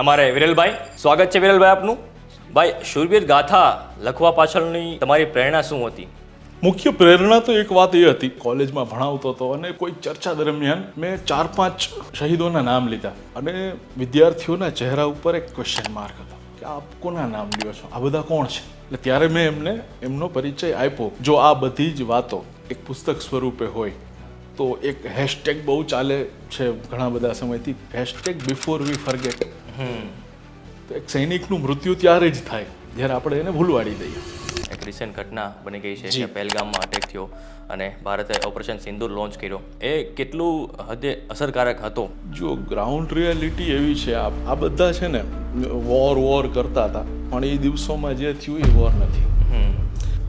અમારે વિરલભાઈ, સ્વાગત છે વિરલભાઈ આપનું. ભાઈ, શૂરવીર ગાથા લખવા પાછળની તમારી પ્રેરણા શું હતી? મુખ્ય પ્રેરણા તો એક વાત એ હતી, કોલેજમાં ભણાવતો હતો અને કોઈ ચર્ચા દરમિયાન મેં 4-5 શહીદોના નામ લીધા અને વિદ્યાર્થીઓના ચહેરા ઉપર એક ક્વેશ્ચન માર્ક હતો કે આપ કોના નામ લ્યો છો, આ બધા કોણ છે? એટલે ત્યારે મેં એમને એમનો પરિચય આપ્યો. જો આ બધી જ વાતો એક પુસ્તક સ્વરૂપે હોય તો એક હેશટેગ બહુ ચાલે છે ઘણા બધા સમયથી, હેશટેગ બિફોર વી ફરગેટ. તો એક સૈનિકનું મૃત્યુ ત્યારે જ થાય જ્યારે આપણે એને ભૂલવાડી દઈએ. એક રિસેન્ટ ઘટના બની ગઈ છે કે પહેલગામમાં અટેક થયો અને ભારતે ઓપરેશન સિંદૂર લોન્ચ કર્યો. એ કેટલું હદે અસરકારક હતો? જો ગ્રાઉન્ડ રિયાલિટી એવી છે, આ બધા છે ને વોર કરતા હતા, પણ એ દિવસોમાં જે થયું એ વોર નથી.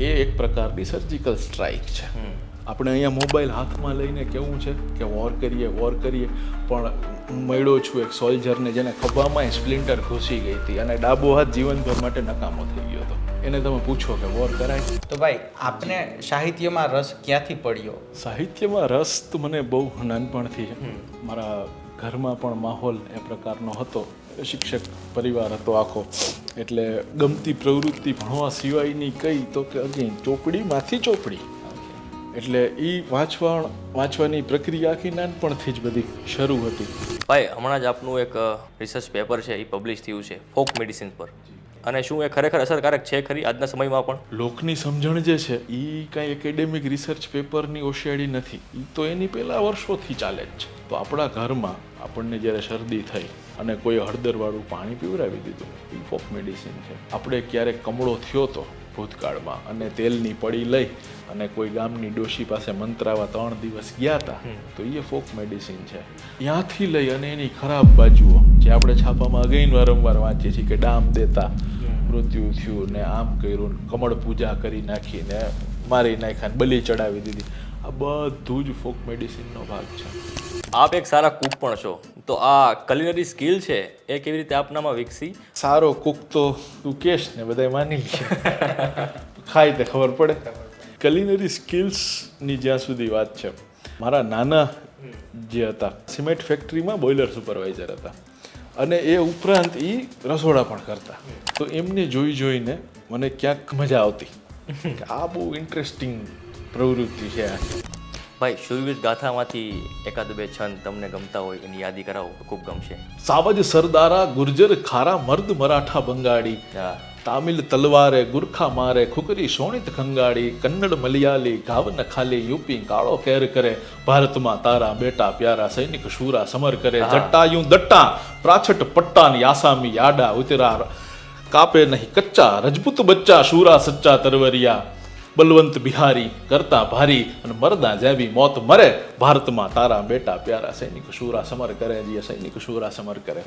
એ એક પ્રકારની સર્જિકલ સ્ટ્રાઇક છે. આપણે અહીંયા મોબાઈલ હાથમાં લઈને કેવું છે કે વોર કરીએ, પણ મળ્યો છું એક સોલ્જરને જેને ખભામાં સ્પ્લિન્ટર ઘૂસી ગઈ હતી અને ડાબો હાથ જીવનભર માટે નકામો થઈ ગયો હતો. એને તમે પૂછો કે વોર કરાય? તો ભાઈ, આપને સાહિત્યમાં રસ ક્યાંથી પડ્યો? સાહિત્યમાં રસ તો મને બહુ નાનપણથી છે. મારા ઘરમાં પણ માહોલ એ પ્રકારનો હતો, શિક્ષક પરિવાર હતો આખો, એટલે ગમતી પ્રવૃત્તિ ભણવા સિવાયની કઈ તો કે અગેન ચોપડીમાંથી ચોપડી. એટલે એ વાંચવાની પ્રક્રિયા આખી નાનપણથી જ બધી શરૂ હતી. ભાઈ, હમણાં જ આપનું એક રિસર્ચ પેપર છે એ પબ્લિશ થયું છે ફોક મેડિસિન પર, અને શું એ ખરેખર અસરકારક છે ખરી આજના સમયમાં પણ? લોકની સમજણ જે છે એ કાંઈ એકેડેમિક રિસર્ચ પેપરની ઓશિયાળી નથી, એ તો એની પહેલાં વર્ષોથી ચાલે જ છે. તો આપણા ઘરમાં આપણને જ્યારે શરદી થઈ અને કોઈ હળદરવાળું પાણી પીવડાવી દીધું, એ ફોક મેડિસિન છે. આપણે ક્યારેક કમળો થયો તો ભૂતકાળમાં અને તેલની પડી લઈ અને કોઈ ગામની ડોશી પાસે મંત્રાવા 3 દિવસ ગયા હતા, તો એ ફોક મેડિસિન છે. ત્યાંથી લઈ અને એની ખરાબ બાજુઓ જે આપણે છાપામાં અગેન વારંવાર વાંચીએ છીએ કે ડામ દેતા મૃત્યુ થયું ને આમ કર્યું, કમળ પૂજા કરી નાખીને મારી નાખ્યા, બલી ચડાવી દીધી, આ બધું જ ફોક મેડિસિનનો ભાગ છે. આપ એક સારા કુક પણ છો, તો આ કલિનરી સ્કિલ છે એ કેવી રીતે આપનામાં વિકસી? સારો કુક તો તું કેશ ને બધાય માની લે, ખાય તે ખબર પડે. કલિનરી સ્કિલ્સની જ્યાં સુધી વાત છે, મારા નાના જે હતા સિમેન્ટ ફેક્ટરીમાં બોઇલર સુપરવાઇઝર હતા અને એ ઉપરાંત એ રસોડા પણ કરતા. તો એમને જોઈને મને ક્યાંક મજા આવતી કે આ બહુ ઇન્ટરેસ્ટિંગ પ્રવૃત્તિ છે આ. ભાઈ, શૂરવીર ગાથામાંથી એકાદ બે છંદ તમને ગમતા હોય એની યાદી કરાવો તો ખૂબ ગમશે. સાવજ સરદારા ગુર્જર ખારા મર્દ મરાઠા બંગાળી, તામિલ તલવારે ગુરખા મારે ખુકરી શોણિત ખંગાળી, કન્નડ મલયાલી ઘાવ ન ખાલી યુપી કાળો કેર કરે, ભારતમાં તારા બેટા પ્યારા સૈનિક શૂરા સમર કરે, જટ્ટાયું દટ્ટા પ્રાછટ પટ્ટાન યાસામી યાડા ઉતરા કાપે નહીં કચ્ચા, રજપૂત બચ્ચા શૂરા સચ્ચા તરવરિયા, બલવંત બિહારી કરતા ભારી અને મરદા જેવી મોત મરે, ભારતમાં તારા બેટા પ્યારા સૈનિક શૂરા સમર કરે. જે સૈનિક શૂરા સમર કરે.